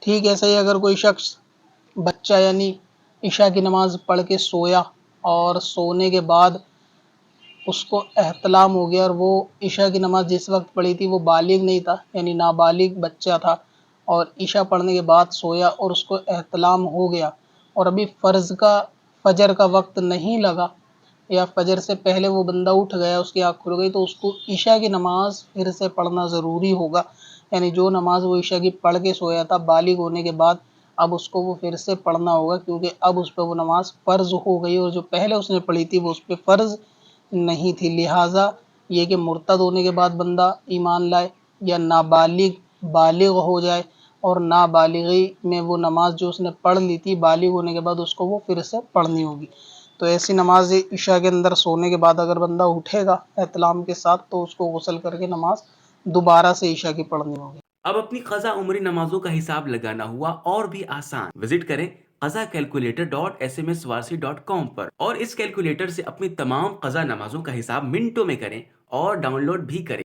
ٹھیک ایسے ہی اگر کوئی شخص بچہ یعنی عشاء کی نماز پڑھ کے سویا اور سونے کے بعد اس کو احتلام ہو گیا، اور وہ عشاء کی نماز جس وقت پڑھی تھی وہ بالغ نہیں تھا، یعنی نابالغ بچہ تھا، اور عشاء پڑھنے کے بعد سویا اور اس کو احتلام ہو گیا، اور ابھی فجر کا وقت نہیں لگا، یا فجر سے پہلے وہ بندہ اٹھ گیا، اس کی آنکھ کھل گئی، تو اس کو عشاء کی نماز پھر سے پڑھنا ضروری ہوگا، یعنی جو نماز وہ عشاء کی پڑھ کے سویا تھا بالغ ہونے کے بعد اب اس کو وہ پھر سے پڑھنا ہوگا، کیونکہ اب اس پہ وہ نماز فرض ہو گئی، اور جو پہلے اس نے پڑھی تھی وہ اس پہ فرض نہیں تھی۔ لہٰذا یہ کہ مرتد ہونے کے بعد بندہ ایمان لائے، یا بالغ ہو جائے، اور نابالغی میں وہ نماز جو اس نے پڑھ لی تھی بالغ ہونے کے بعد اس کو وہ پھر سے پڑھنی ہوگی، تو ایسی نماز عشاء کے اندر سونے کے بعد اگر بندہ اٹھے گا احتلام کے ساتھ تو اس کو غسل کر کے نماز دوبارہ سے عشاء کی پڑھنی ہوگی۔ اب اپنی قضا عمری نمازوں کا حساب لگانا ہوا اور بھی آسان۔ وزٹ کریں qazakalculator.smswarsi.com پر، اور اس کیلکولیٹر سے اپنی تمام قضا نمازوں کا حساب منٹوں میں کریں اور ڈاؤن لوڈ بھی کریں۔